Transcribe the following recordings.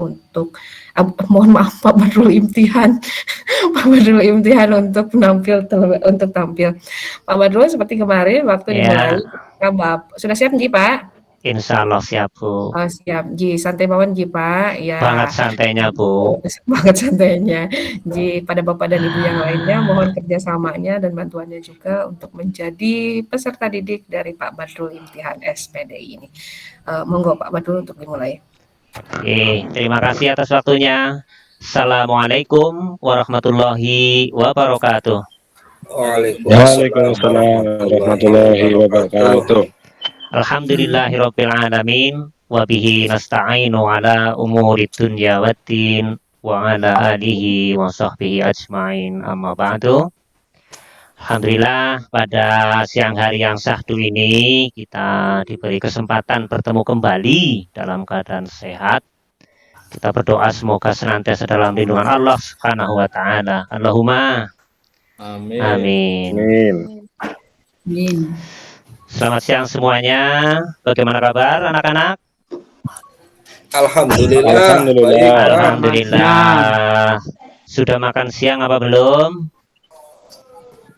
untuk mohon maaf Pak Badrul Imtihan Pak Badrul Imtihan untuk tampil. Pak Badrul seperti kemarin waktu dimulai sudah siap nggih Pak? Insya Allah siap Bu. Oh siap, Ji santai mawon Ji Pak ya. Banget santainya Bu. Banget santainya. Ji pada Bapak dan Ibu yang lainnya mohon kerjasamanya dan bantuannya juga untuk menjadi peserta didik dari Pak Badrul Imtihan SPDI ini. Monggo Pak Badrul untuk dimulai. Terima kasih atas waktunya. Assalamualaikum warahmatullahi wabarakatuh. Waalaikumsalam warahmatullahi wabarakatuh. Alhamdulillahirabbil alamin wa bihi nasta'inu ala umuri dunya waddin wa ala alihi wa sahbihi ajmain amma ba'du. Alhamdulillah pada siang hari yang syahdu ini kita diberi kesempatan bertemu kembali dalam keadaan sehat. Kita berdoa semoga senantiasa dalam lindungan Allah Subhanahu wa taala. Allahumma amin. Amin. Amin. Selamat siang semuanya. Bagaimana kabar anak-anak? Alhamdulillah. Alhamdulillah. Sudah makan siang apa belum?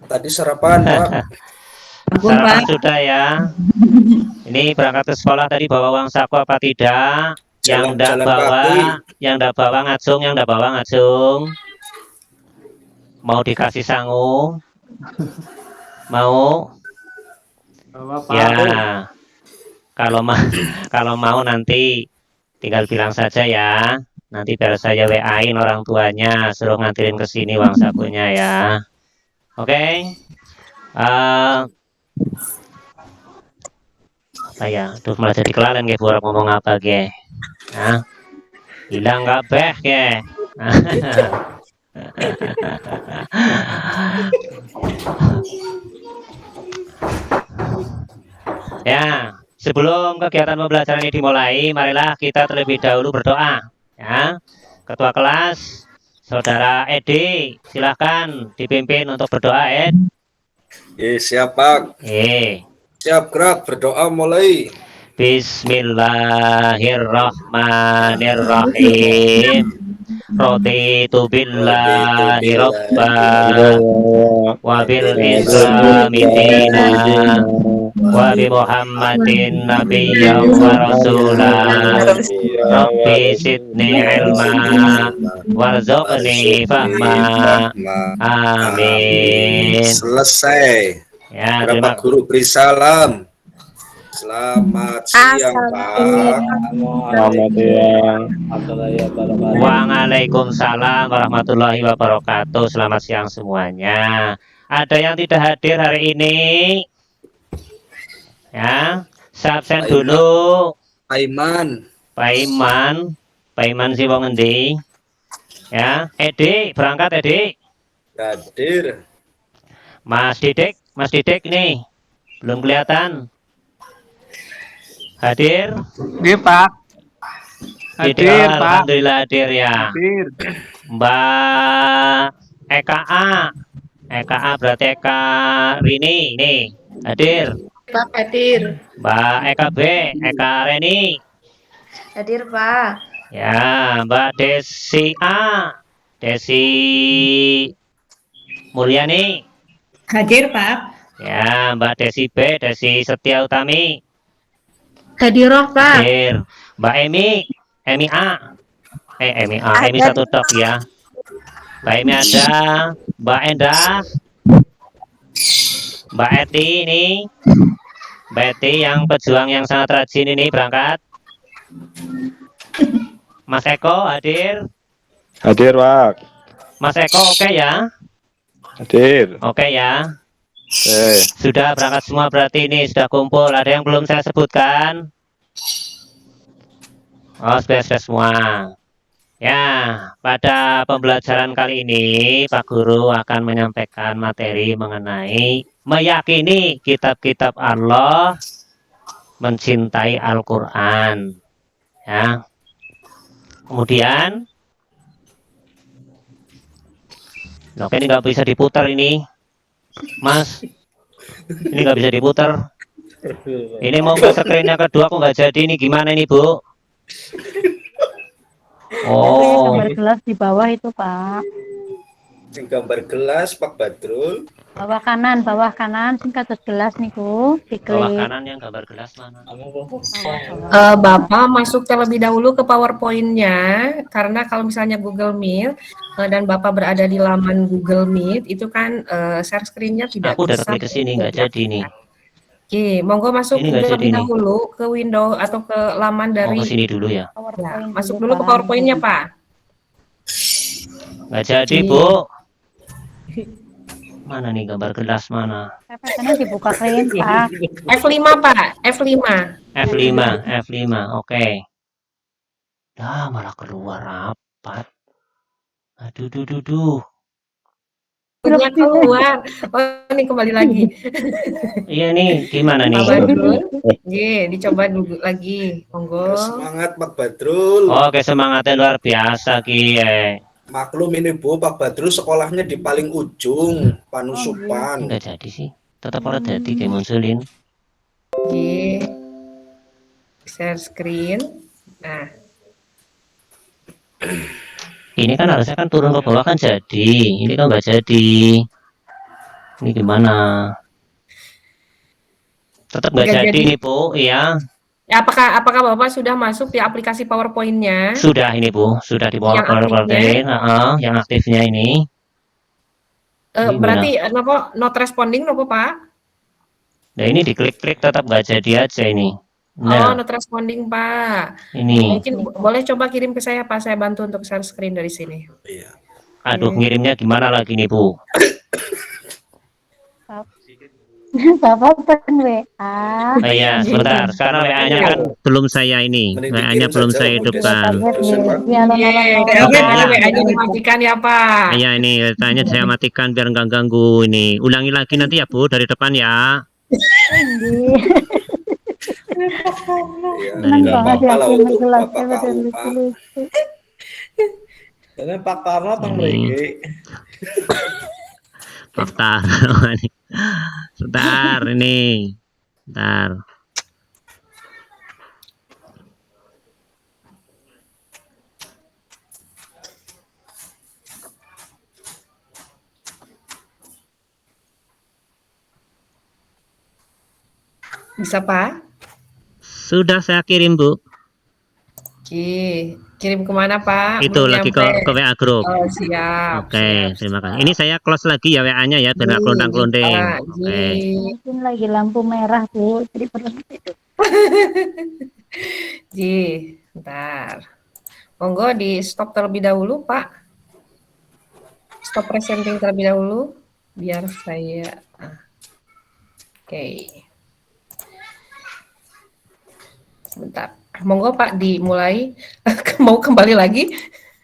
Tadi sarapan, Pak. Sarapan sudah ya. Ini berangkat ke sekolah tadi bawa uang saku apa tidak? Yang enggak bawa ngacung. Mau dikasih sangu? Mau? Ya. Kalau mau nanti tinggal bilang saja ya. Nanti biar saya WA-in orang tuanya suruh nganterin ke sini uang sakunya ya. Oke. Tuh malah jadi kelalen ke buat ngomong apa ke? Nah, hilang kabeh ke? Ya, sebelum kegiatan pembelajaran ini dimulai, marilah kita terlebih dahulu berdoa. Ya, Ketua kelas, Saudara Edi, silahkan dipimpin untuk berdoa, Ed. Siap, Pak. Siap, gerak, berdoa mulai. Bismillahirrahmanirrahim. Raditu billahi rabban wa bil islami dinan wa bi Muhammadin nabiyyan wa rasulan. Rabbi zidni ilma warzuqni fahma. Amin. Selesai. Ya, Bapak guru beri salam. Selamat siang, Pak. Selamat siang. Waalaikumsalam warahmatullahi wabarakatuh. Selamat siang semuanya. Ada yang tidak hadir hari ini? Ya, absen dulu. Pak Iman. Pak Iman si wong endi? Ya, Edi, berangkat Edi. Hadir. Mas Didik nih. Belum kelihatan. Hadir? Iya, Pak. Hadir, Pak. Alhamdulillah hadir ya. Hadir. Mbak EKA berarti Eka Rini nih. Hadir. Pak, hadir. Mbak EKB, Eka Reni. Hadir, Pak. Ya, Mbak Desi Desi Mulyani. Hadir, Pak. Ya, Mbak Desi B, Desi Setia Utami. Hadirah, Pak. Hadir. Mbak Emi A. Emi satu tok ya. Mbak Emi ada. Mbak Endah. Mbak Eti ini. Mbak Eti yang pejuang yang sangat rajin ini berangkat. Mas Eko hadir. Hadir, Pak. Mas Eko oke ya? Hadir. Oke ya. Sudah berangkat semua berarti ini sudah kumpul. Ada yang belum saya sebutkan? Oh, sudah semua. Ya, pada pembelajaran kali ini Pak Guru akan menyampaikan materi mengenai meyakini kitab-kitab Allah, mencintai Al-Quran. Ya. Kemudian, oke, ini nggak bisa diputar ini. Mas, ini nggak bisa diputar. Ini mau ke screen yang kedua kok nggak jadi, ini gimana ini Bu? Itu ya Oh, gambar gelas di bawah itu, Pak. Sing gambar gelas Pak Badrul. Bawah kanan, sing kados gelas niku, bawah diklik. kanan yang gambar gelas mana? Bawah. Bapak masuk terlebih dahulu ke PowerPoint-nya, karena kalau misalnya Google Meet dan Bapak berada di laman Google Meet, itu kan share screen-nya tidak Aku udah bisa klik ke sini nggak jadi nih. Oke, monggo masuk Ini nggak jadi terlebih nih. dahulu ke window atau ke laman Oh, ke dari sini dulu ya. ya, PowerPoint masuk dulu, dulu ke Pak. PowerPoint-nya, Pak. Nggak jadi, Oke. Bu. Mana nih gambar gelas mana? Repetannya dibuka clean, Pak. F5, Pak. F5. F5, F5. Oke. Dah malah keluar rapat. Aduh, duh, duh, duh. Punya keluar. Oh, ini kembali lagi. Iya nih, gimana Pak nih? Badrul. Oke, dicoba dulu lagi. Monggo. Semangat Pak Badrul. Oke, semangatnya luar biasa, Ki. Maklum ini Bu, Pak Badrul sekolahnya di paling ujung, Panusupan. Nggak jadi sih. Tetap ora jadi kayak munculin. Oke. Share screen. Nah, Ini kan harusnya kan turun ke bawah kan jadi. Ini kan nggak jadi. Ini gimana? Tetap nggak Nggak jadi jadi. nih, Bu. Iya. apakah Bapak sudah masuk di aplikasi PowerPoint-nya? Sudah ini, Bu. Sudah di Yang aktifnya? yang aktifnya ini. Gimana? Berarti not responding nopo, Pak? Nah, ini diklik-klik tetap nggak jadi aja ini. Oh, Nah, not responding, Pak. ini. Mungkin boleh coba kirim ke saya, Pak. Saya bantu untuk share screen dari sini. Iya. Aduh, ngirimnya gimana lagi nih, Bu? Bapak pen WA. Oh iya, sebentar. Karena WA-nya kan belum saya ini. Mending WA-nya dikirim belum saja, saya Bu, hidupkan. dosen, Pak. Iya, Oke, tadi WA-nya dimatikan ya, Pak. Iya, ini WA-nya saya matikan biar nggak ganggu ini. Ulangi lagi nanti ya, Bu, dari depan ya. Iya, Nah, ini. nggak apa-apa lah untuk Bapak KU, Pak. Ini Pak Karno teng Ini. mriki. Fakta. Sebentar, ini. Sebentar. Bisa, Pak? Sudah saya kirim, Bu. Oke, kirim kemana, Pak? Itu Belum lagi nyampe. ke WA Group. Oh, siap. Oke, siap, terima siap. kasih. Ini saya close lagi ya WA-nya ya, biar nggak kelontang-kelonting. Pak. Oke. Mungkin lagi lampu merah, Bu. Jadi perlu itu. Ji, bentar. Monggo di stop terlebih dahulu, Pak. Stop presenting terlebih dahulu, biar saya. Oke. Sebentar. Monggo Pak dimulai. Mau kembali lagi?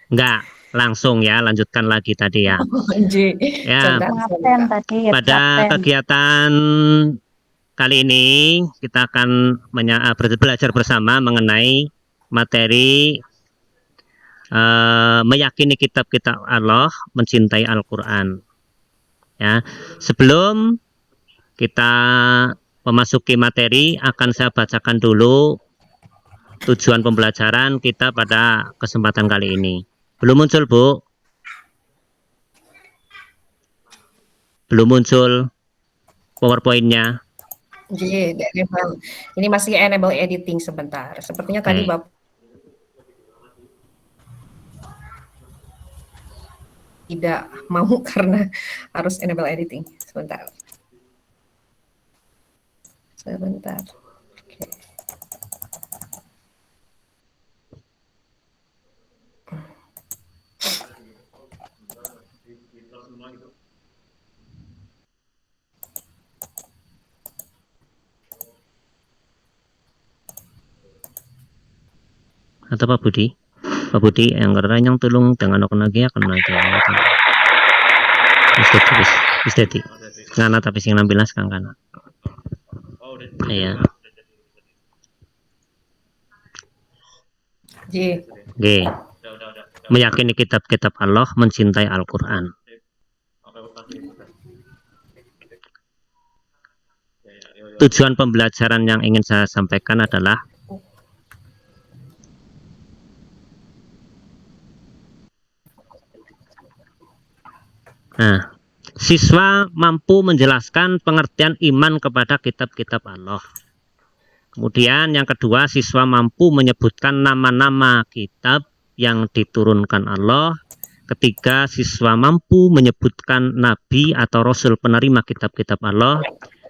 Enggak, langsung ya, lanjutkan lagi tadi ya. Ji. Ya, Ngapain tadi ya? pada kegiatan kali ini kita akan belajar bersama mengenai materi meyakini kitab-kitab Allah, mencintai Al-Quran. Ya, sebelum kita memasuki materi, akan saya bacakan dulu tujuan pembelajaran kita pada kesempatan kali ini. Belum muncul, Bu? Belum muncul PowerPoint-nya. Ji, ini masih enable editing sebentar. Sepertinya tadi Bapak tidak mau karena harus enable editing. Sebentar. Oke. Atau Pak Budi? Pak Budi yang yang tulung dengan aku lagi akan lagi. Estetik. Ngana tapi sing nampilas kang kana. Iya. Ji. Oke. Meyakini kitab-kitab Allah, mencintai Al-Quran. Tujuan pembelajaran yang ingin saya sampaikan adalah Nah, siswa mampu menjelaskan pengertian iman kepada kitab-kitab Allah. Kemudian yang kedua, siswa mampu menyebutkan nama-nama kitab yang diturunkan Allah. Ketiga, siswa mampu menyebutkan nabi atau rasul penerima kitab-kitab Allah.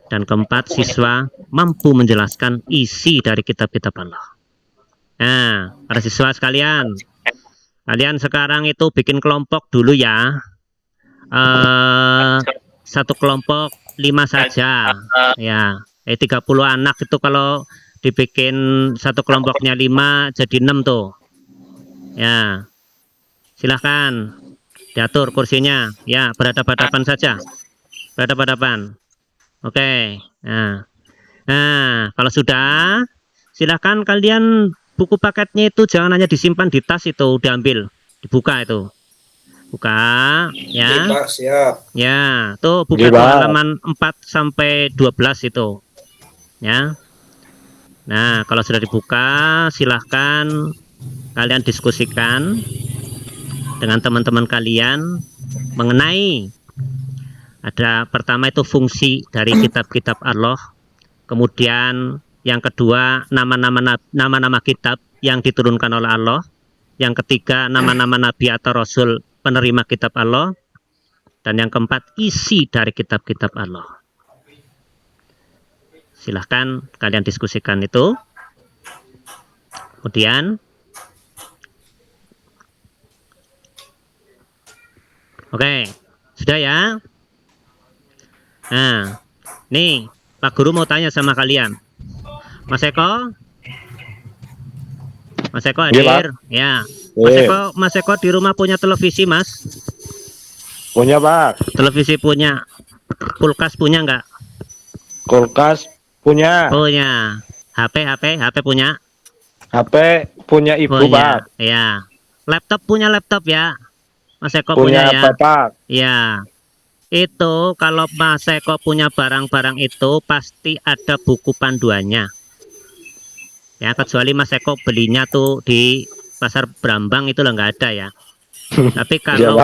Dan keempat, siswa mampu menjelaskan isi dari kitab-kitab Allah. Nah, para siswa sekalian, kalian sekarang itu bikin kelompok dulu ya. Satu kelompok 5 saja. Ya, 30 anak itu kalau dibikin satu kelompoknya 5 jadi 6 tuh. Ya, silahkan diatur kursinya. Ya, berhadapan-hadapan saja. Berhadapan-hadapan. Oke. Nah, kalau sudah, silahkan kalian buku paketnya itu jangan hanya disimpan di tas itu, diambil, dibuka itu. Buka, ya. Pak, siap. Ya, tuh buka tuh halaman 4 sampai 12 itu. Ya. Nah, kalau sudah dibuka, silahkan kalian diskusikan dengan teman-teman kalian mengenai ada pertama itu fungsi dari kitab-kitab Allah, kemudian yang kedua nama-nama kitab yang diturunkan oleh Allah, yang ketiga nama-nama nabi atau rasul penerima kitab Allah, dan yang keempat isi dari kitab-kitab Allah. Silahkan kalian diskusikan itu. Kemudian oke, sudah ya. Nah, nih Pak Guru mau tanya sama kalian. Mas Eko hadir? Ya. Mas Eko di rumah punya televisi, Mas? Punya, Pak. Televisi punya. Kulkas punya nggak? Kulkas punya. Punya. HP punya? HP punya Ibu, Pak. Ya. Laptop punya laptop ya? Mas Eko Punya ya? Bapak. Ya. Itu kalau Mas Eko punya barang-barang itu pasti ada buku panduannya. Ya, kecuali Mas Eko belinya tuh di pasar Brambang itu lah nggak ada ya. Tapi kalau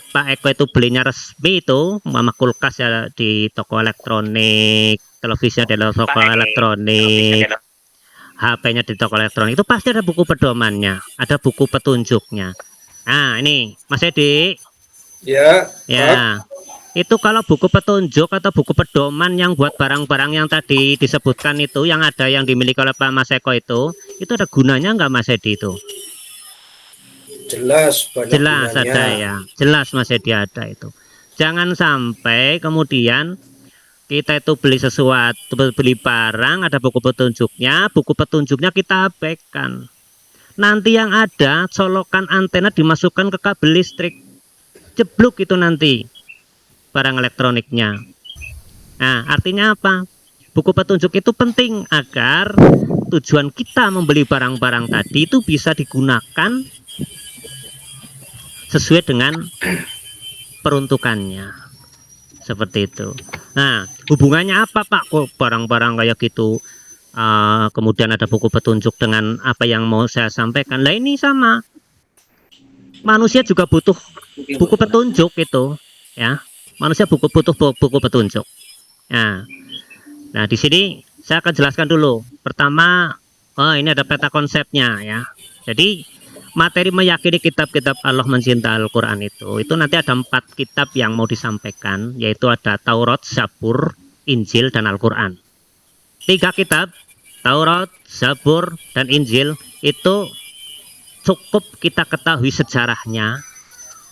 Pak Eko itu belinya resmi itu, mama kulkas ya di toko elektronik, televisinya di toko elektronik, HP-nya di toko elektronik, itu pasti ada buku pedomannya, ada buku petunjuknya. Nah, ini Mas Edi. Ya. Ya. Itu kalau buku petunjuk atau buku pedoman yang buat barang-barang yang tadi disebutkan itu, yang ada yang dimiliki oleh Pak Mas Eko itu ada gunanya nggak Mas Edi itu? Jelas, banyak Jelas gunanya. ada ya, jelas Mas Edi ada itu. Jangan sampai kemudian kita itu beli sesuatu, beli barang, ada buku petunjuknya kita abaikan. Nanti yang ada colokan antena dimasukkan ke kabel listrik, jeblok itu nanti barang elektroniknya. Nah, artinya apa? Buku petunjuk itu penting agar tujuan kita membeli barang-barang tadi itu bisa digunakan sesuai dengan peruntukannya. Seperti itu. Nah, hubungannya apa Pak? Kok barang-barang kayak gitu kemudian ada buku petunjuk dengan apa yang mau saya sampaikan? Lah ini sama. Manusia juga butuh buku petunjuk itu, ya. Manusia butuh buku petunjuk. Nah, di sini saya akan jelaskan dulu. Pertama, ini ada peta konsepnya ya. Jadi materi meyakini kitab-kitab Allah mencintai Al-Quran itu nanti ada 4 kitab yang mau disampaikan, yaitu ada Taurat, Zabur, Injil, dan Al-Quran. 3 kitab, Taurat, Zabur, dan Injil itu cukup kita ketahui sejarahnya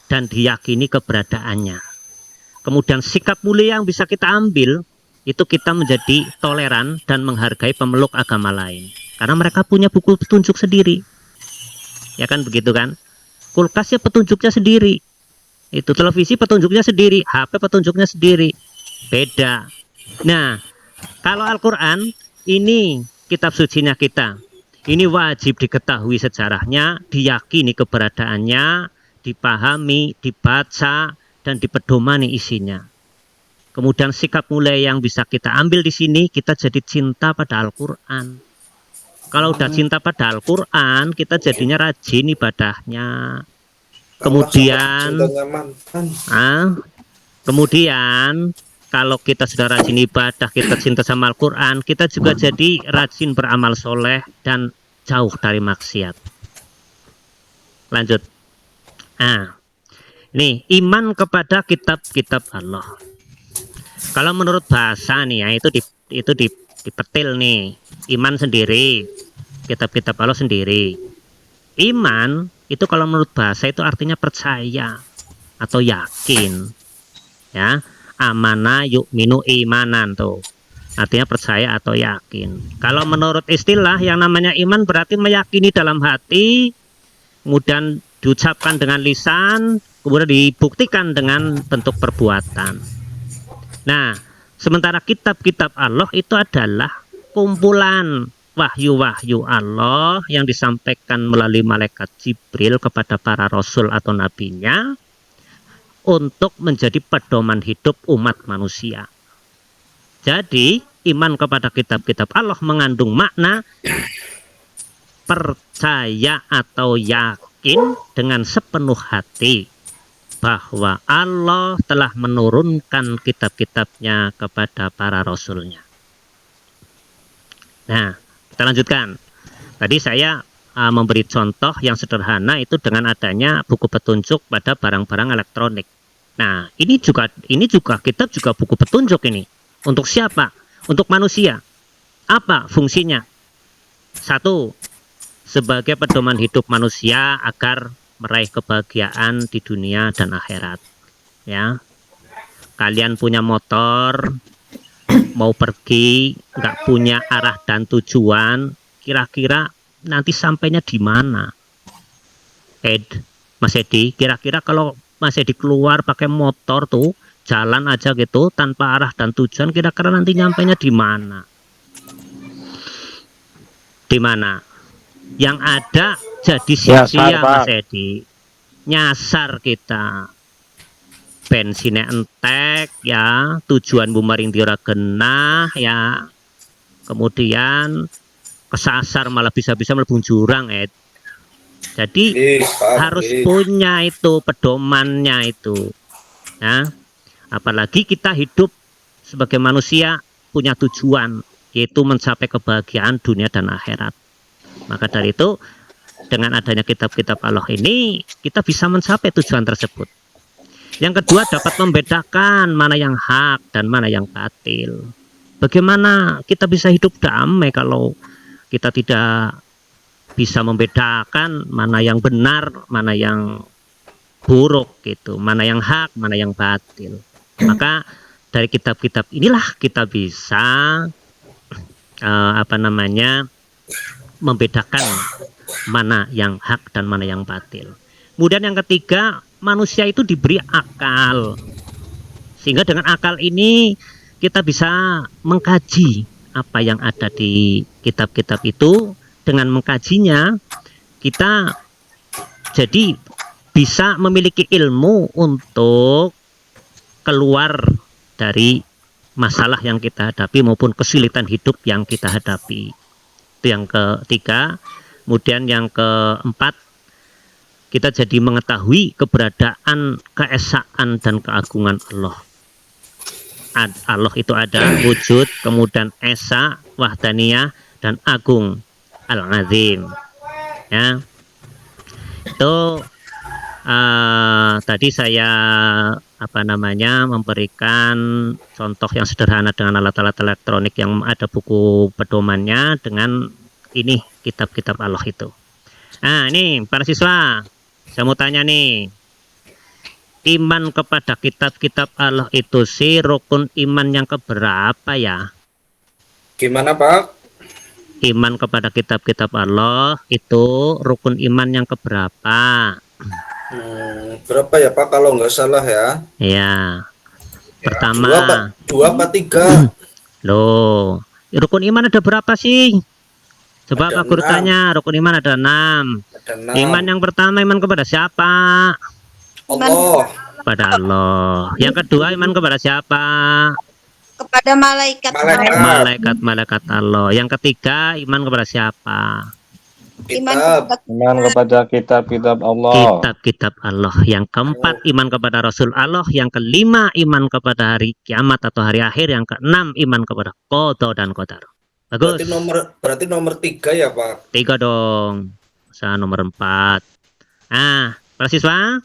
dan diyakini keberadaannya. Kemudian sikap mulia yang bisa kita ambil itu kita menjadi toleran dan menghargai pemeluk agama lain karena mereka punya buku petunjuk sendiri, ya kan begitu kan? Kulkas ya petunjuknya sendiri, itu televisi petunjuknya sendiri, HP petunjuknya sendiri, beda. Nah, kalau Al-Quran ini kitab sucinya kita, ini wajib diketahui sejarahnya, diyakini keberadaannya, dipahami, dibaca, dan dipedomani isinya. Kemudian sikap mulia yang bisa kita ambil di sini, kita jadi cinta pada Al-Quran. Kalau udah cinta pada Al-Quran, kita jadinya rajin ibadahnya. Kemudian Allah kemudian kalau kita sudah rajin ibadah, kita cinta sama Al-Quran, kita juga jadi rajin beramal soleh dan jauh dari maksiat. Lanjut. Nih, iman kepada kitab-kitab Allah. Kalau menurut bahasa nih ya, itu dipetil nih. Iman sendiri, kitab-kitab Allah sendiri. Iman itu kalau menurut bahasa itu artinya percaya atau yakin. Ya, amana yu'minu imanan tuh. Artinya percaya atau yakin. Kalau menurut istilah yang namanya iman berarti meyakini dalam hati, kemudian diucapkan dengan lisan, kemudian dibuktikan dengan bentuk perbuatan. Nah, sementara kitab-kitab Allah itu adalah kumpulan wahyu-wahyu Allah yang disampaikan melalui malaikat Jibril kepada para rasul atau nabinya untuk menjadi pedoman hidup umat manusia. Jadi, iman kepada kitab-kitab Allah mengandung makna percaya atau yakin dengan sepenuh hati bahwa Allah telah menurunkan kitab-kitabnya kepada para rasulnya. Nah, kita lanjutkan. Tadi saya memberi contoh yang sederhana itu dengan adanya buku petunjuk pada barang-barang elektronik. Nah, ini juga kitab juga buku petunjuk ini. Untuk siapa? Untuk manusia. Apa fungsinya? Satu, sebagai pedoman hidup manusia agar meraih kebahagiaan di dunia dan akhirat. Ya, kalian punya motor, mau pergi, nggak punya arah dan tujuan, kira-kira nanti sampainya di mana? Mas Edi, kira-kira kalau Mas Edi keluar pakai motor tuh, jalan aja gitu, tanpa arah dan tujuan, kira-kira nanti nyampainya di mana? Di mana? Yang ada jadi sia-sia, Mas Edi. Nyasar kita. Bensinnya entek ya, tujuan bumaring dira genah ya. Kemudian kesasar malah bisa-bisa mlebu jurang, Jadi harus punya itu pedomannya itu. Ya. Apalagi kita hidup sebagai manusia punya tujuan, yaitu mencapai kebahagiaan dunia dan akhirat. Maka dari itu, dengan adanya kitab-kitab Allah ini, kita bisa mencapai tujuan tersebut. Yang kedua, dapat membedakan mana yang hak dan mana yang batil. Bagaimana kita bisa hidup damai kalau kita tidak bisa membedakan mana yang benar, mana yang buruk gitu, mana yang hak, mana yang batil. Maka dari kitab-kitab inilah kita bisa membedakan mana yang hak dan mana yang batil. Kemudian yang ketiga, manusia itu diberi akal, sehingga dengan akal ini kita bisa mengkaji apa yang ada di kitab-kitab itu. Dengan mengkajinya kita jadi bisa memiliki ilmu untuk keluar dari masalah yang kita hadapi maupun kesulitan hidup yang kita hadapi. Itu yang ketiga. Kemudian yang keempat, kita jadi mengetahui keberadaan, keesaan dan keagungan Allah. Allah itu ada wujud, kemudian esa, wahdaniyah, dan agung, al-azim. Ya, itu tadi saya memberikan contoh yang sederhana dengan alat-alat elektronik yang ada buku pedomannya dengan ini kitab-kitab Allah itu. Nah, ini para siswa, saya mau tanya nih, iman kepada kitab-kitab Allah itu sih rukun iman yang keberapa ya? Gimana, Pak? Iman kepada kitab-kitab Allah itu rukun iman yang keberapa? Berapa ya, Pak, kalau nggak salah ya? Ya, pertama. Dua apa tiga? Loh, rukun iman ada berapa sih? Coba Pak Guru tanya, rukun iman ada 6. Iman yang pertama, iman kepada siapa? Allah. Kepada Allah. Yang kedua, iman kepada siapa? Kepada malaikat. Malaikat Allah. Yang ketiga, iman kepada siapa? Iman Kitab. kepada Iman kepada kitab-kitab Allah. Kitab-kitab Allah. Yang keempat, iman kepada Rasul Allah. Yang kelima, iman kepada hari kiamat atau hari akhir. Yang keenam, iman kepada qada dan qadar. Bagus. Berarti nomor 3 ya, Pak? 3 dong. Saya nomor 4. Nah, para siswa,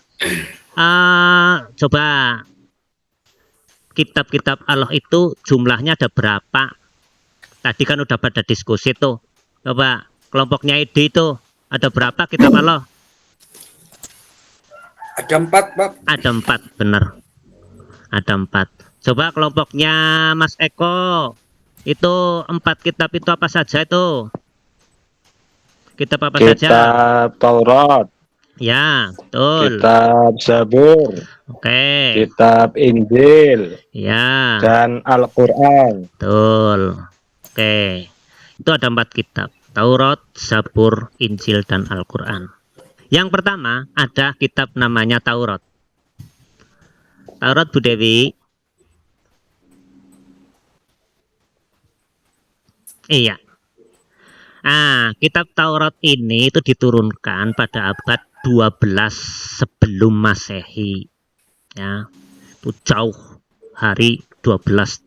coba kitab-kitab Allah itu jumlahnya ada berapa? Tadi kan udah pada diskusi tuh. Coba kelompoknya ID itu ada berapa kitab Allah? Ada 4, Pak. Ada 4, benar. Ada 4. Coba kelompoknya Mas Eko, itu 4 kitab itu apa saja itu? Kitab apa saja? Kitab Taurat, Ya, betul. kitab Zabur, Oke. kitab Injil, Ya, dan Al-Quran. betul. Oke. Itu ada 4 kitab. Taurat, Zabur, Injil, dan Al-Quran. Yang pertama ada kitab namanya Taurat. Taurat, Bu Dewi. Iya. Kitab Taurat ini itu diturunkan pada abad 12 sebelum Masehi. Ya. Itu jauh hari 12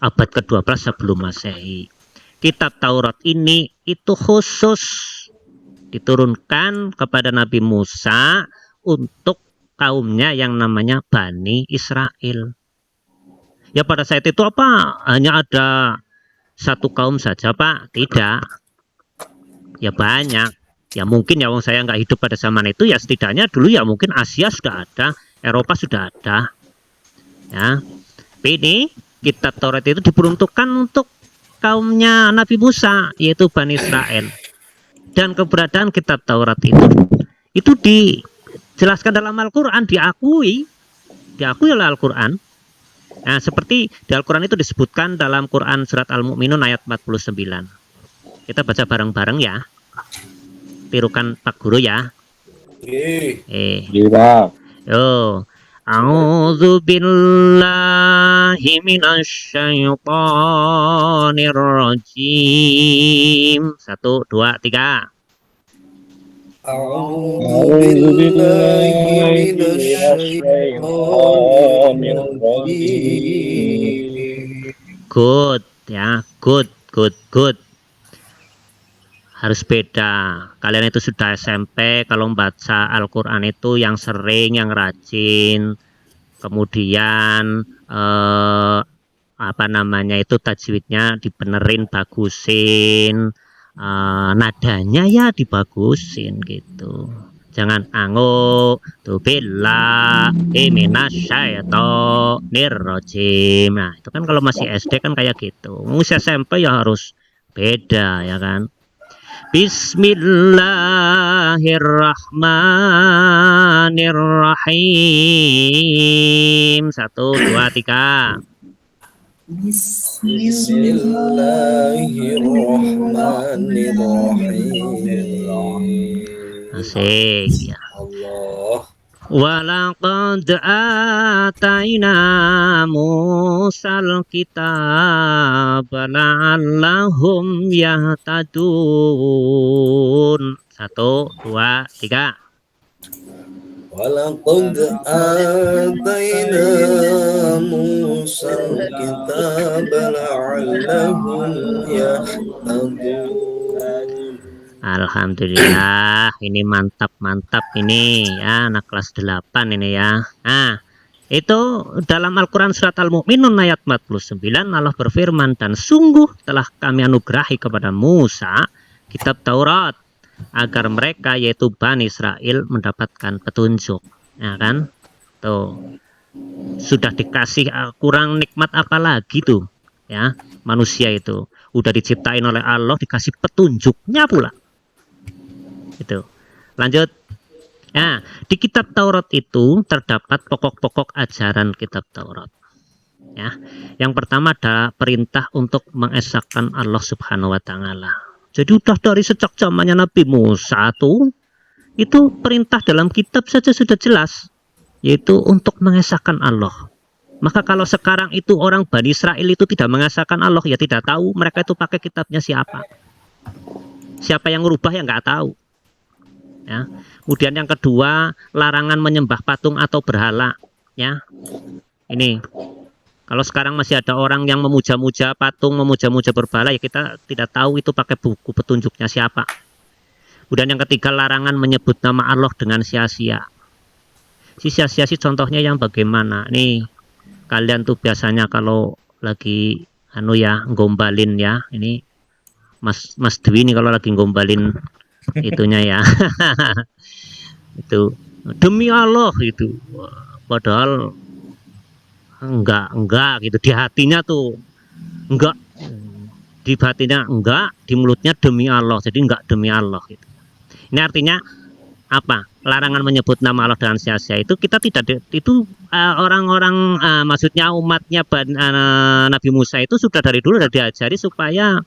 abad ke-12 sebelum Masehi. Kitab Taurat ini itu khusus diturunkan kepada Nabi Musa untuk kaumnya yang namanya Bani Israel. Ya pada saat itu apa? Hanya ada satu kaum saja, Pak? Tidak. Ya banyak. Ya mungkin ya saya nggak hidup pada zaman itu, ya setidaknya dulu ya mungkin Asia sudah ada, Eropa sudah ada. Ya. Tapi ini kitab Taurat itu diperuntukkan untuk kaumnya Nabi Musa, yaitu Bani Israel. Dan keberadaan kitab Taurat itu dijelaskan dalam Al-Quran, diakui oleh Al-Quran. Nah, seperti di Al-Quran itu disebutkan dalam Quran surat Al-Mu'minun ayat 49. Kita baca bareng-bareng ya. Tirukan Pak Guru ya. Iya. Yo. A'udzu billahi minasyaitonir rajim. 1, 2, 3. A'udzu billahi minasyaitonir rajim. Good ya, good. Harus beda. Kalian itu sudah SMP, kalau membaca Al-Quran itu yang sering, yang rajin, kemudian apa namanya itu tajwidnya dibenerin, bagusin, nadanya ya dibagusin gitu. Jangan ango tu bila minasyaitonir rajim. Nah, itu kan kalau masih SD kan kayak gitu. Masih SMP ya harus beda ya kan. Bismillahirrahmanirrahim. 1, 2, 3. Bismillahirrahmanirrahim. Asik ya. Allah. Walaqad ataina Musal kitab la'allahum yahtadun. 1, 2, 3. Walaqad ataina Musal kitab la'allahum yahtadun. Alhamdulillah, ini mantap ini ya, anak kelas 8 ini ya. Nah, itu dalam Al-Quran surat Al-Mu'minun ayat 49 Allah berfirman, dan sungguh telah kami anugerahi kepada Musa kitab Taurat agar mereka yaitu Bani Israel mendapatkan petunjuk. Ya kan? Tuh. Sudah dikasih kurang nikmat apa lagi tuh? Ya, manusia itu udah diciptain oleh Allah, dikasih petunjuknya pula. Itu. Lanjut. Nah, di kitab Taurat itu terdapat pokok-pokok ajaran kitab Taurat. Ya. Yang pertama ada perintah untuk mengesahkan Allah Subhanahu wa taala. Jadi udah dari sejak zamannya Nabi Musa tuh itu perintah dalam kitab saja sudah jelas, yaitu untuk mengesahkan Allah. Maka kalau sekarang itu orang Bani Israel itu tidak mengesahkan Allah, ya tidak tahu mereka itu pakai kitabnya siapa. Siapa yang merubah ya nggak tahu. Ya. Kemudian yang kedua, larangan menyembah patung atau berhala. Ya, ini kalau sekarang masih ada orang yang memuja-muja patung, memuja-muja berhala, ya kita tidak tahu itu pakai buku petunjuknya siapa. Kemudian yang ketiga, larangan menyebut nama Allah dengan sia-sia. Si sia-sia sih contohnya yang bagaimana? Nih, kalian tuh biasanya kalau lagi gombalin ya, ini Mas Dwi nih kalau lagi gombalin itunya ya. Itu demi Allah itu. Padahal enggak gitu, di hatinya tuh enggak, di hatinya enggak, di mulutnya demi Allah, jadi enggak demi Allah gitu. Ini artinya apa? Larangan menyebut nama Allah dengan sia-sia itu kita tidak itu orang-orang maksudnya umatnya Nabi Musa itu sudah dari dulu sudah diajari supaya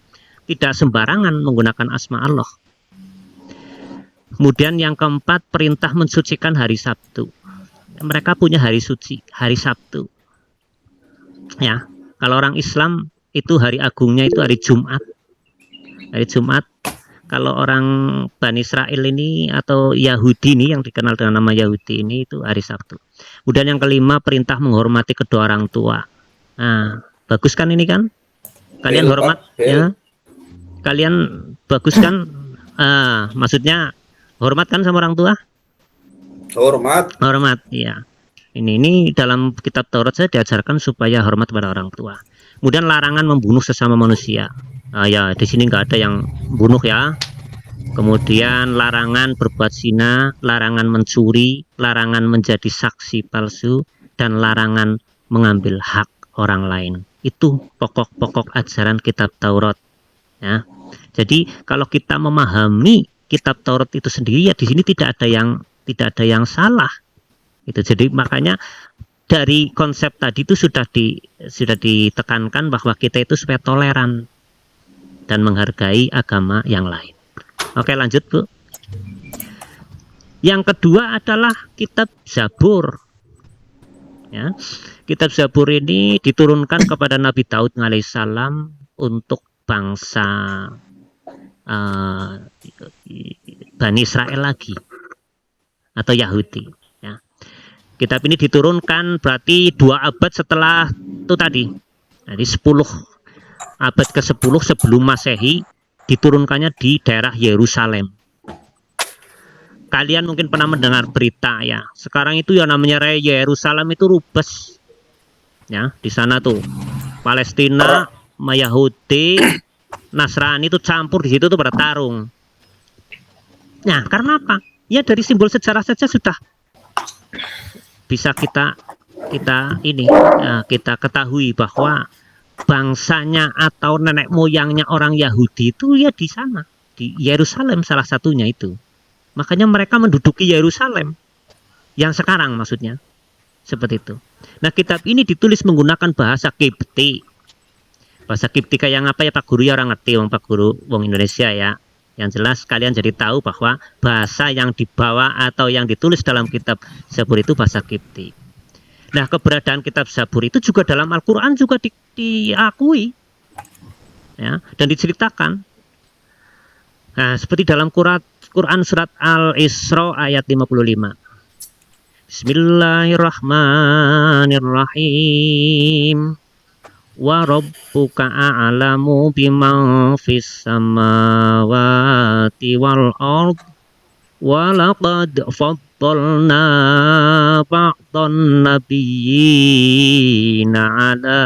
tidak sembarangan menggunakan asma Allah. Kemudian yang keempat, perintah mensucikan hari Sabtu. Mereka punya hari suci, hari Sabtu. Ya, kalau orang Islam itu hari agungnya itu hari Jumat. Hari Jumat. Kalau orang Bani Israel ini atau Yahudi ini yang dikenal dengan nama Yahudi ini itu hari Sabtu. Kemudian yang kelima, perintah menghormati kedua orang tua. Nah, bagus kan ini kan? Kalian hormat ya? Kalian bagus kan? Maksudnya hormat kan sama orang tua? Hormat. Hormat, ya. Ini dalam kitab Taurat saya diajarkan supaya hormat pada orang tua. Kemudian larangan membunuh sesama manusia. Ya di sini nggak ada yang bunuh ya. Kemudian larangan berbuat zina, larangan mencuri, larangan menjadi saksi palsu, dan larangan mengambil hak orang lain. Itu pokok-pokok ajaran kitab Taurat. Ya. Jadi kalau kita memahami kitab Taurat itu sendiri ya di sini tidak ada yang salah. Itu jadi makanya dari konsep tadi itu sudah ditekankan bahwa kita itu supaya toleran dan menghargai agama yang lain. Oke, lanjut Bu. Yang kedua adalah kitab Zabur. Ya, kitab Zabur ini diturunkan kepada Nabi Daud alaihissalam untuk bangsa Bani Israel lagi atau Yahudi. Ya. Kitab ini diturunkan berarti 2 abad setelah itu tadi. Jadi 10 abad ke-10 sebelum Masehi diturunkannya di daerah Yerusalem. Kalian mungkin pernah mendengar berita ya. Sekarang itu yang namanya Yerusalem itu rubes. Ya, di sana tuh Palestina, Yahudi, Nasrani itu campur di situ tuh bertarung. Nah, karena apa? Ya dari simbol sejarah saja sudah bisa kita ketahui bahwa bangsanya atau nenek moyangnya orang Yahudi itu ya di sana, di Yerusalem salah satunya itu. Makanya mereka menduduki Yerusalem yang sekarang maksudnya seperti itu. Nah, kitab ini ditulis menggunakan bahasa Kipti. Bahasa Kipti kayak apa ya Pak Guru ya, orang ngerti Pak Guru wong Indonesia ya. Yang jelas kalian jadi tahu bahwa bahasa yang dibawa atau yang ditulis dalam kitab Zabur itu bahasa Kipti. Nah, keberadaan kitab Zabur itu juga dalam Al-Quran juga diakui ya, dan diceritakan. Nah, seperti dalam Quran surat Al-Isra ayat 55. Bismillahirrahmanirrahim. Wa rabbuka a'lamu biman fis samawati wal ard. Wa laqad faddalna ba'dhan nabiyyina 'ala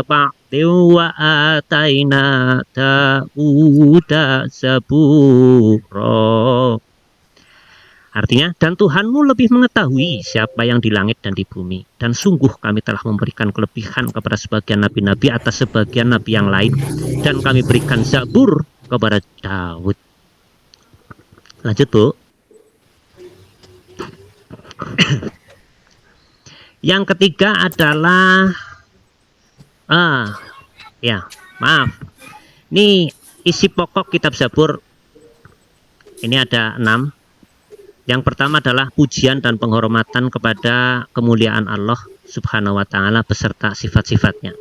ba'din wa ataina Dauda zabura. Artinya, dan Tuhanmu lebih mengetahui siapa yang di langit dan di bumi. Dan sungguh kami telah memberikan kelebihan kepada sebagian nabi-nabi atas sebagian nabi yang lain. Dan kami berikan Zabur kepada Daud. Lanjut Bu. Yang ketiga adalah ini isi pokok kitab Zabur. Ini ada 6. Yang pertama adalah pujian dan penghormatan kepada kemuliaan Allah Subhanahu wa Ta'ala beserta sifat-sifatnya.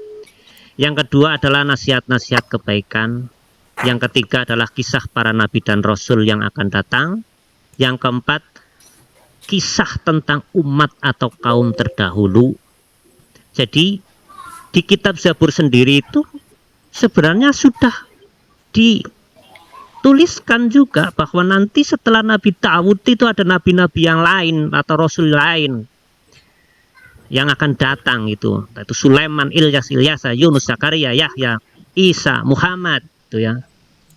Yang kedua adalah nasihat-nasihat kebaikan. Yang ketiga adalah kisah para nabi dan rasul yang akan datang. Yang keempat, kisah tentang umat atau kaum terdahulu. Jadi di kitab Zabur sendiri itu sebenarnya sudah dituliskan juga bahwa nanti setelah Nabi Daud itu ada nabi-nabi yang lain atau rasul lain yang akan datang itu, yaitu Sulaiman, Ilyas, Ilyasa, Yunus, Zakaria, Yahya, Isa, Muhammad, itu ya,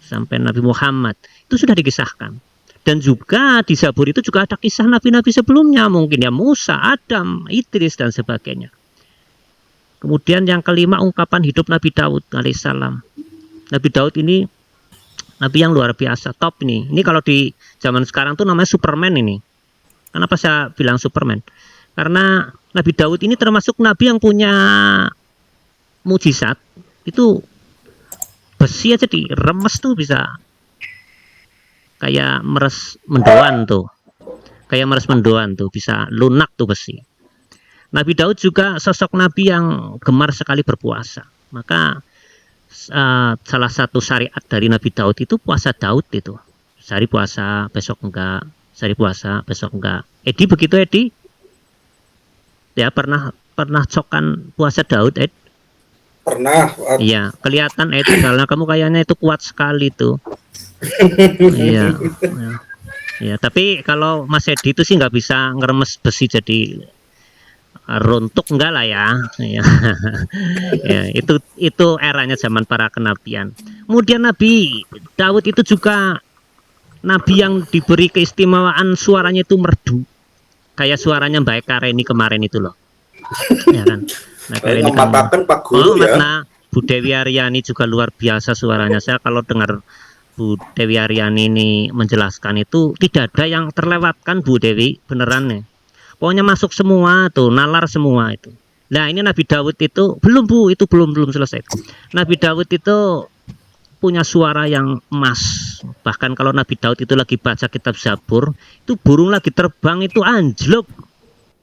sampai Nabi Muhammad itu sudah dikisahkan. Dan juga di Zabur itu juga ada kisah nabi-nabi sebelumnya, mungkin ya Musa, Adam, Idris dan sebagainya. Kemudian yang kelima, ungkapan hidup Nabi Daud alaihissalam. Nabi Daud ini nabi yang luar biasa, top ini. Ini kalau di zaman sekarang tuh namanya Superman ini. Kenapa saya bilang Superman? Karena Nabi Daud ini termasuk nabi yang punya mujizat. Itu besi aja diremes tuh bisa kayak meres mendoan tuh. Kayak meres mendoan tuh, bisa lunak tuh besi. Nabi Daud juga sosok nabi yang gemar sekali berpuasa. Maka salah satu syariat dari Nabi Daud itu puasa Daud itu. Sehari puasa, besok enggak. Sehari puasa, besok enggak. Edi begitu Edi? Ya pernah cokan puasa Daud Ed? Pernah. Iya, kelihatan Ed karena kamu kayaknya itu kuat sekali tuh. Iya. Ya, tapi kalau Mas Edi itu sih nggak bisa ngeremes besi jadi runtuk enggak lah ya. Ya. Ya, itu eranya zaman para kenabian. Kemudian Nabi Daud itu juga nabi yang diberi keistimewaan suaranya itu merdu. Kayak suaranya Mbak Eka Reni kemarin itu loh. Ya kan. Mbak Eka Reni mengatakan Pak Guru ya. Makna Bu Dewi Aryani juga luar biasa suaranya. Saya kalau dengar Bu Dewi Aryani ini menjelaskan itu tidak ada yang terlewatkan Bu Dewi, beneran nih. Pokoknya masuk semua tuh, nalar semua itu. Nah ini Nabi Daud itu belum Bu, itu belum selesai. Nabi Daud itu punya suara yang emas. Bahkan kalau Nabi Daud itu lagi baca kitab Zabur, itu burung lagi terbang itu anjlok,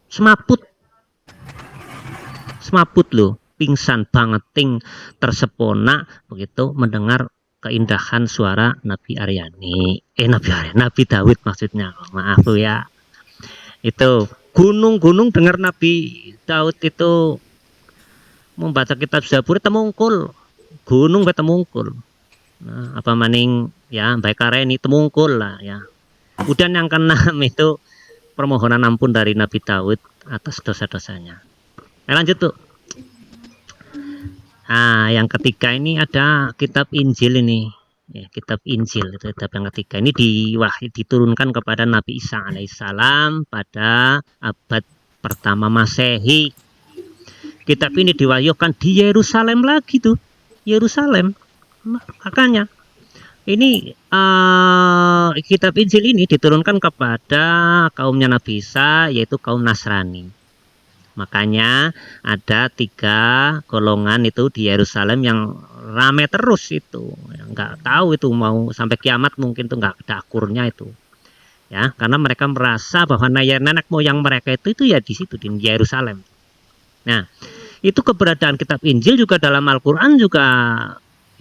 semaput loh, pingsan banget, tersepona begitu mendengar keindahan suara Nabi Aryani. Nabi Daud maksudnya. Maaf tuh ya. Itu gunung-gunung dengar Nabi Daud itu membaca kitab Zabur temungkul. Gunung temungkul. Nah, apa maning ya Mbak Kareni temungkul lah ya. Kemudian yang keenam itu permohonan ampun dari Nabi Daud atas dosa-dosanya. Lanjut tuh. Nah, yang ketiga ini ada kitab Injil ini. Ya, kitab Injil itu kitab yang ketiga ini diturunkan kepada Nabi Isa alaihissalam pada abad pertama Masehi. Kitab ini diwahyukan di Yerusalem lagi tuh. Yerusalem. Makanya ini kitab Injil ini diturunkan kepada kaumnya Nabi Isa, yaitu kaum Nasrani. Makanya ada 3 golongan itu di Yerusalem yang rame terus itu, nggak tahu itu mau sampai kiamat mungkin tuh nggak ada akurnya itu, ya karena mereka merasa bahwa nenek moyang mereka itu ya di situ di Yerusalem. Nah itu keberadaan kitab Injil juga dalam Al-Quran juga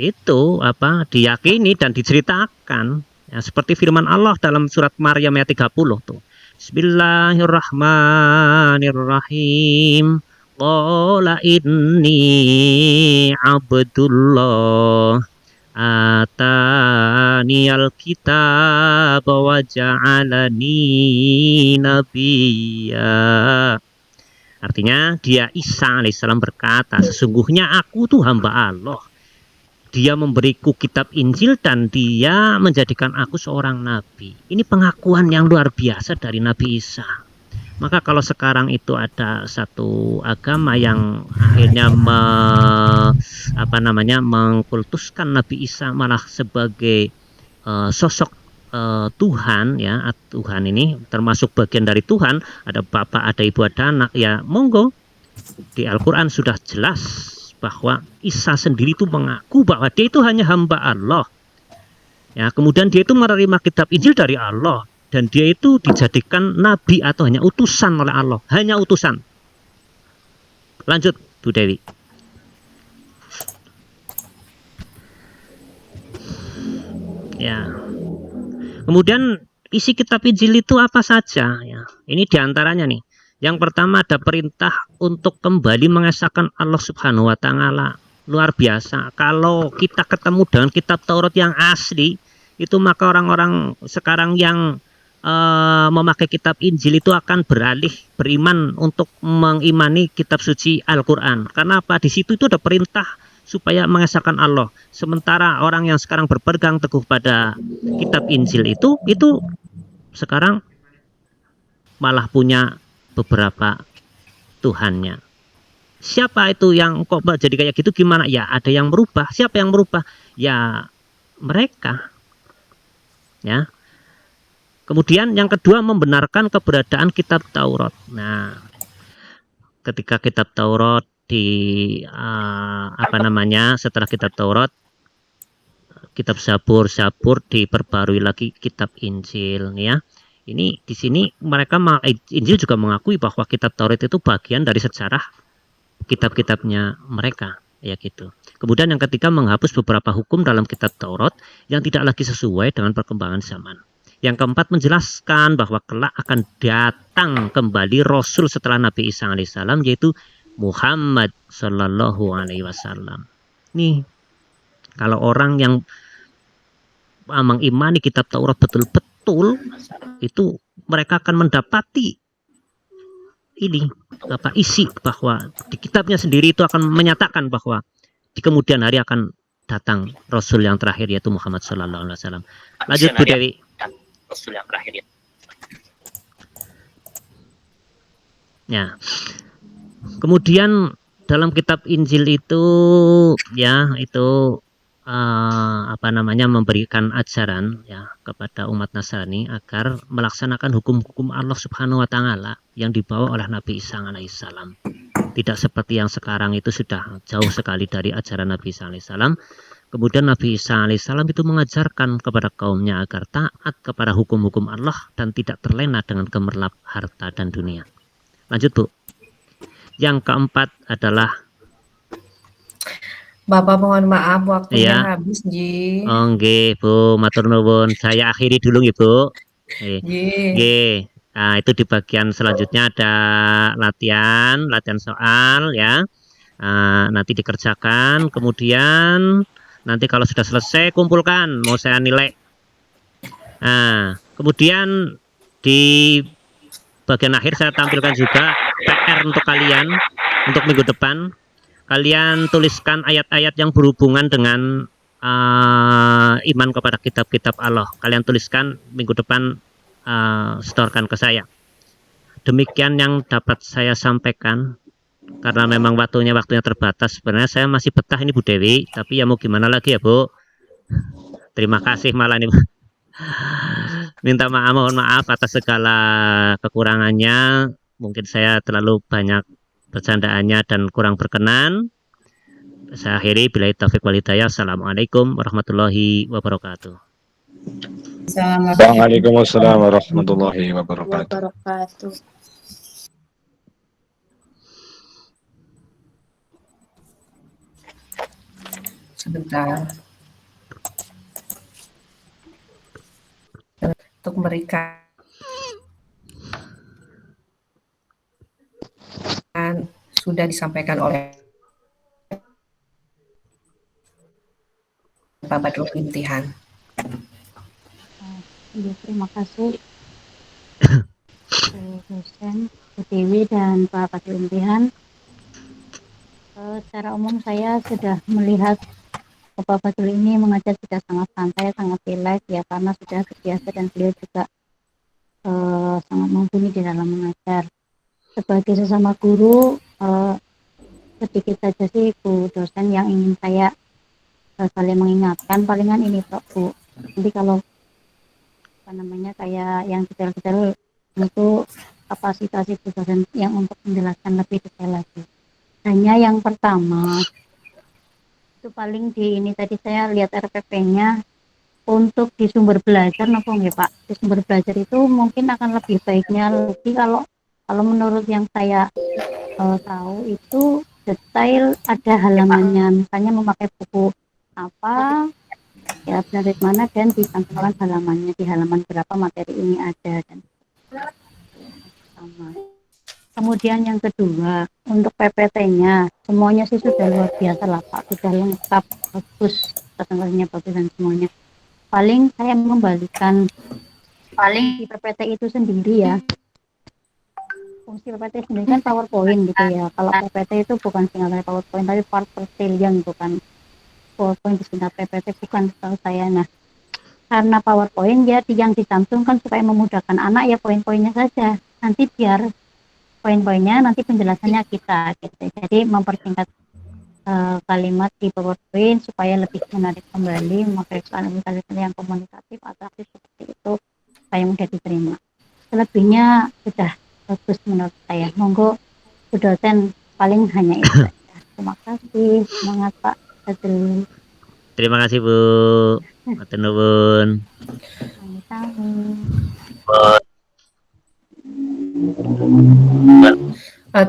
itu diyakini dan diceritakan ya, seperti firman Allah dalam surat Maryam ayat 30 tuh. Bismillahirrahmanirrahim. Qala inni abdullah ataniyal kitab wa ja'alani nabiyya. Artinya dia Isa alaihissalam berkata, sesungguhnya aku tuh hamba Allah. Dia memberiku kitab Injil dan dia menjadikan aku seorang nabi. Ini pengakuan yang luar biasa dari Nabi Isa. Maka kalau sekarang itu ada satu agama yang akhirnya mengkultuskan Nabi Isa malah sebagai sosok Tuhan ya, Tuhan ini termasuk bagian dari Tuhan, ada bapak, ada ibu, ada anak, ya monggo. Di Al-Quran sudah jelas bahwa Isa sendiri itu mengaku bahwa dia itu hanya hamba Allah. Ya, kemudian dia itu menerima kitab Injil dari Allah dan dia itu dijadikan nabi atau hanya utusan oleh Allah, hanya utusan. Lanjut Bu Dewi. Ya. Kemudian isi kitab Injil itu apa saja? Ya. Ini diantaranya nih. Yang pertama ada perintah untuk kembali mengesahkan Allah Subhanahu wa Ta'ala. Luar biasa. Kalau kita ketemu dengan kitab Taurat yang asli, itu maka orang-orang sekarang yang memakai kitab Injil itu akan beralih beriman untuk mengimani kitab suci Al-Quran. Karena apa? Di situ itu ada perintah supaya mengesahkan Allah. Sementara orang yang sekarang berpegang teguh pada kitab Injil itu sekarang malah punya beberapa Tuhannya. Siapa itu yang kok jadi kayak gitu, gimana? Ya ada yang merubah. Siapa yang merubah? Ya mereka. Ya. Kemudian yang kedua membenarkan keberadaan kitab Taurat. Nah, ketika kitab Taurat setelah kitab Taurat, kitab Zabur diperbarui lagi kitab Injil, ya. Ini di sini mereka Injil juga mengakui bahwa kitab Taurat itu bagian dari sejarah kitab-kitabnya mereka, ya gitu. Kemudian yang ketiga menghapus beberapa hukum dalam kitab Taurat yang tidak lagi sesuai dengan perkembangan zaman. Yang keempat menjelaskan bahwa kelak akan datang kembali Rasul setelah Nabi Isa alaihissalam, yaitu Muhammad Sallallahu Alaihi Wasallam. Nih, kalau orang yang mengimani kitab Taurat betul-betul, itu mereka akan mendapati ini isi bahwa di kitabnya sendiri itu akan menyatakan bahwa di kemudian hari akan datang Rasul yang terakhir, yaitu Muhammad Sallallahu Alaihi Wasallam. Lanjut Bu Dewi. Rasul yang terakhir, ya. Kemudian dalam kitab Injil itu, ya, itu memberikan ajaran, ya, kepada umat Nasrani agar melaksanakan hukum-hukum Allah Subhanahu wa Ta'ala yang dibawa oleh Nabi Isa alaihissalam. Tidak seperti yang sekarang itu sudah jauh sekali dari ajaran Nabi Isa alaihissalam. Kemudian Nabi Isa alaihissalam itu mengajarkan kepada kaumnya agar taat kepada hukum-hukum Allah dan tidak terlena dengan gemerlap harta dan dunia. Lanjut Bu. Yang keempat adalah, Bapak mohon maaf waktunya ya, habis, Ji. Nggih Bu, matur nuwun. Saya akhiri dulu nggih Bu. Ji. Nggih. Nah, itu di bagian selanjutnya ada latihan soal, ya. Nanti dikerjakan, kemudian nanti kalau sudah selesai kumpulkan, mau saya nilai. Nah, kemudian di bagian akhir saya tampilkan juga PR untuk kalian untuk minggu depan. Kalian tuliskan ayat-ayat yang berhubungan dengan iman kepada kitab-kitab Allah. Kalian tuliskan minggu depan, setorkan ke saya. Demikian yang dapat saya sampaikan. Karena memang waktunya terbatas. Sebenarnya saya masih betah ini Bu Dewi, tapi ya mau gimana lagi ya Bu. Terima kasih malah nih. Mohon maaf atas segala kekurangannya. Mungkin saya terlalu banyak bercandaannya dan kurang berkenan. Saya akhiri, billahi taufiq wal hidayah. Assalamualaikum warahmatullahi wabarakatuh. Waalaikumsalam warahmatullahi wabarakatuh. Sebentar. Untuk memberikan sudah disampaikan oleh Pak Badrul Imtihan. Ya, terima kasih dosen Bu Dewi dan Pak Badrul Imtihan. Secara umum saya sudah melihat Bapak Badrul ini mengajar sudah sangat santai, sangat rileks, ya, karena sudah terbiasa dan beliau juga sangat mumpuni di dalam mengajar. Sebagai sesama guru, sedikit saja sih Bu dosen yang ingin saya saling mengingatkan, palingan ini Pak Bu. Nanti kalau kayak yang detail-detail itu kapasitas Bu dosen yang untuk menjelaskan lebih detail lagi. Hanya yang pertama itu paling di ini tadi saya lihat RPP-nya untuk di sumber belajar nopo nggih Pak. Di sumber belajar itu mungkin akan lebih baiknya lagi kalau menurut yang saya tahu itu detail ada halamannya, misalnya memakai buku apa, ya benar dari mana dan dicantumkan halamannya, di halaman berapa materi ini ada, dan sama. Kemudian yang kedua, untuk PPT-nya semuanya sih sudah luar biasa lah Pak, sudah lengkap, bagus, keterangannya bagus dan semuanya. Paling saya membalikan di PPT itu sendiri ya, fungsi PPT sendiri kan PowerPoint gitu ya. Kalau PPT itu bukan singkatan PowerPoint, tapi part trillion, bukan PowerPoint disingkat PPT, bukan setahu saya. Nah, karena PowerPoint ya yang dicantumkan supaya memudahkan anak ya poin-poinnya saja. Nanti biar poin-poinnya nanti penjelasannya kita gitu. Jadi mempersingkat kalimat di PowerPoint supaya lebih menarik kembali, memakai kalimat yang komunikatif, atraktif seperti itu supaya mudah diterima. Selebihnya sudah bagus menurut saya. Monggo Bu dosen, paling hanya itu saja. Terima kasih. Semangat Pak Badrul. Terima kasih Bu. Matur nuwun.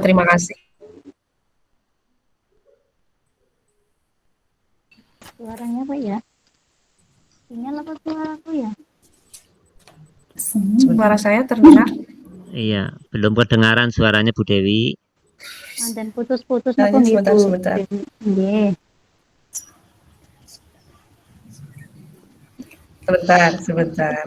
Terima kasih. Suaranya apa ya? Sinyal apa suaraku ya? Suara saya terdengar. Iya, belum kedengaran suaranya Bu Dewi. Dan putus-putus Ya, pun sebentar, itu. sebentar. Nggih. Sebentar.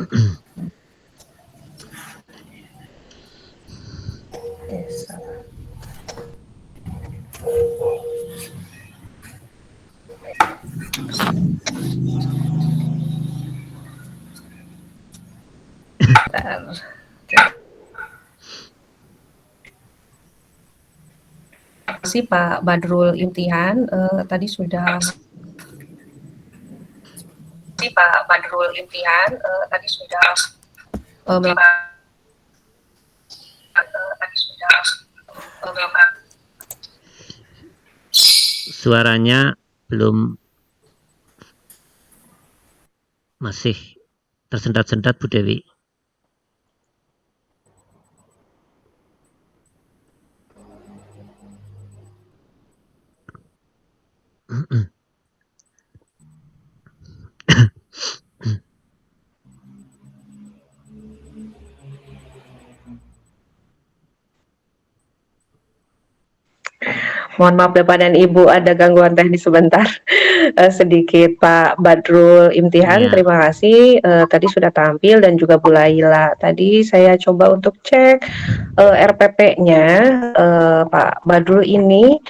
Terima kasih Pak Badrul Imtihan, tadi sudah Suaranya belum, masih tersendat-sendat Bu Dewi. Mohon maaf Bapak dan Ibu, ada gangguan teknis sebentar. Sedikit Pak Badrul Imtihan, Iya. terima kasih. Tadi sudah tampil dan juga Bu Laila. Tadi saya coba untuk cek RPP-nya Pak Badrul ini.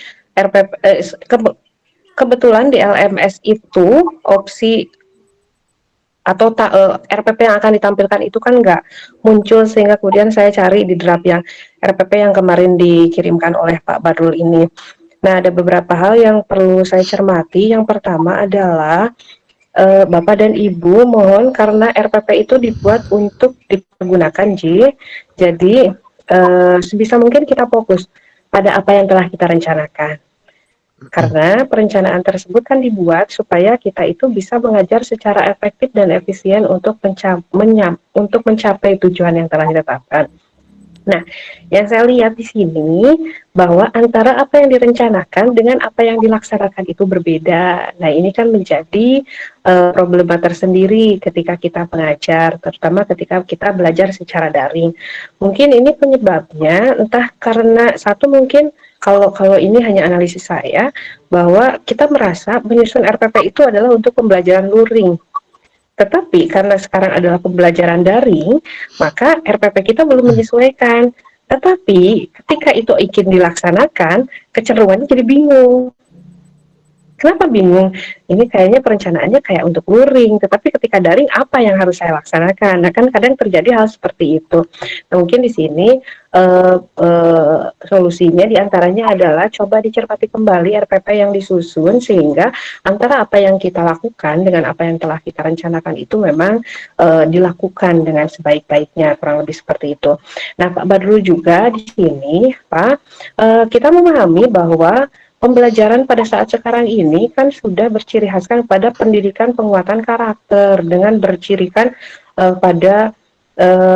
Kebetulan di LMS itu opsi atau RPP yang akan ditampilkan itu kan nggak muncul, sehingga kemudian saya cari di draft yang RPP yang kemarin dikirimkan oleh Pak Badrul ini. Nah, ada beberapa hal yang perlu saya cermati. Yang pertama adalah Bapak dan Ibu mohon, karena RPP itu dibuat untuk dipergunakan jadi sebisa mungkin kita fokus pada apa yang telah kita rencanakan. Karena perencanaan tersebut kan dibuat supaya kita itu bisa mengajar secara efektif dan efisien untuk mencapai tujuan yang telah ditetapkan. Nah, yang saya lihat di sini bahwa antara apa yang direncanakan dengan apa yang dilaksanakan itu berbeda. Nah, ini kan menjadi problema tersendiri ketika kita mengajar, terutama ketika kita belajar secara daring. Mungkin ini penyebabnya entah karena satu, mungkin kalau ini hanya analisis saya, bahwa kita merasa menyusun RPP itu adalah untuk pembelajaran luring. Tetapi karena sekarang adalah pembelajaran daring, maka RPP kita belum menyesuaikan. Tetapi ketika itu ingin dilaksanakan, kecenderungannya jadi bingung. Kenapa bingung? Ini kayaknya perencanaannya kayak untuk luring, tetapi ketika daring apa yang harus saya laksanakan? Nah, kan kadang terjadi hal seperti itu. Nah, mungkin di sini solusinya diantaranya adalah coba dicermati kembali RPP yang disusun, sehingga antara apa yang kita lakukan dengan apa yang telah kita rencanakan itu memang dilakukan dengan sebaik-baiknya, kurang lebih seperti itu. Nah, Pak Badrul juga di sini, Pak, kita memahami bahwa pembelajaran pada saat sekarang ini kan sudah berciri khaskan pada pendidikan penguatan karakter dengan bercirikan pada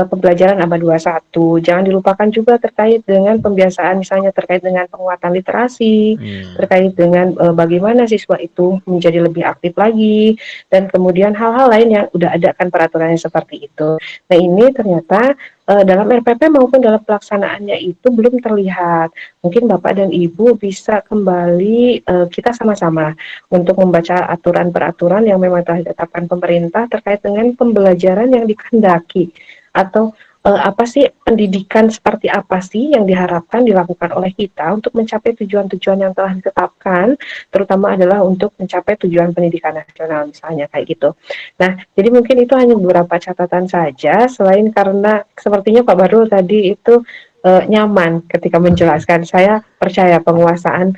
pembelajaran abad 21. Jangan dilupakan juga terkait dengan pembiasaan misalnya terkait dengan penguatan literasi, terkait dengan bagaimana siswa itu menjadi lebih aktif lagi, dan kemudian hal-hal lain yang udah ada kan peraturannya seperti itu. Nah ini ternyata dalam RPP maupun dalam pelaksanaannya itu belum terlihat. Mungkin Bapak dan Ibu bisa kembali kita sama-sama untuk membaca aturan-peraturan yang memang telah ditetapkan pemerintah terkait dengan pembelajaran yang dikehendaki atau apa sih pendidikan seperti apa sih yang diharapkan dilakukan oleh kita untuk mencapai tujuan-tujuan yang telah ditetapkan, terutama adalah untuk mencapai tujuan pendidikan nasional misalnya kayak gitu. Nah, jadi mungkin itu hanya beberapa catatan saja, selain karena sepertinya Pak Badrul tadi itu nyaman ketika menjelaskan. Saya percaya penguasaan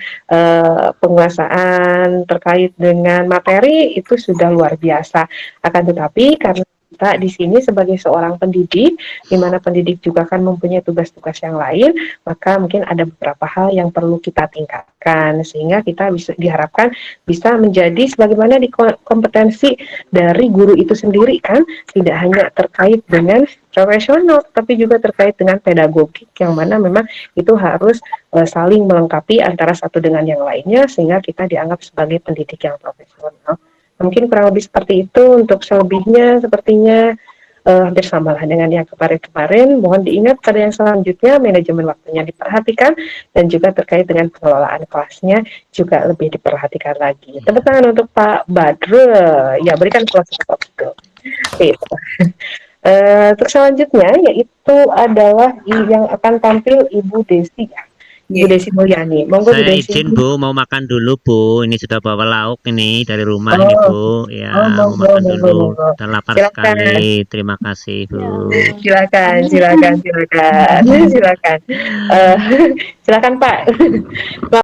terkait dengan materi itu sudah luar biasa. Akan tetapi karena kita di sini sebagai seorang pendidik, di mana pendidik juga kan mempunyai tugas-tugas yang lain, maka mungkin ada beberapa hal yang perlu kita tingkatkan sehingga kita bisa diharapkan bisa menjadi sebagaimana di kompetensi dari guru itu sendiri kan, tidak hanya terkait dengan profesional, tapi juga terkait dengan pedagogik yang mana memang itu harus saling melengkapi antara satu dengan yang lainnya sehingga kita dianggap sebagai pendidik yang profesional. Mungkin kurang lebih seperti itu. Untuk selebihnya sepertinya hampir sama lah dengan yang kemarin-kemarin. Mohon diingat pada yang selanjutnya manajemen waktunya diperhatikan dan juga terkait dengan pengelolaan kelasnya juga lebih diperhatikan lagi. Tepuk tangan untuk Pak Badrul. Ya, berikan closing statement. Terus selanjutnya yaitu adalah yang akan tampil Ibu Desi. Ibu Desi Mulyani. Monggo Saya Bu Desi. izin Bu, mau makan dulu Bu. Ini sudah bawa lauk ini dari rumah ini Bu. Ya, mau monggo, makan monggo, dulu. monggo. Dan lapar Silakan. sekali. Terima kasih Bu. Silakan. Silakan Pak.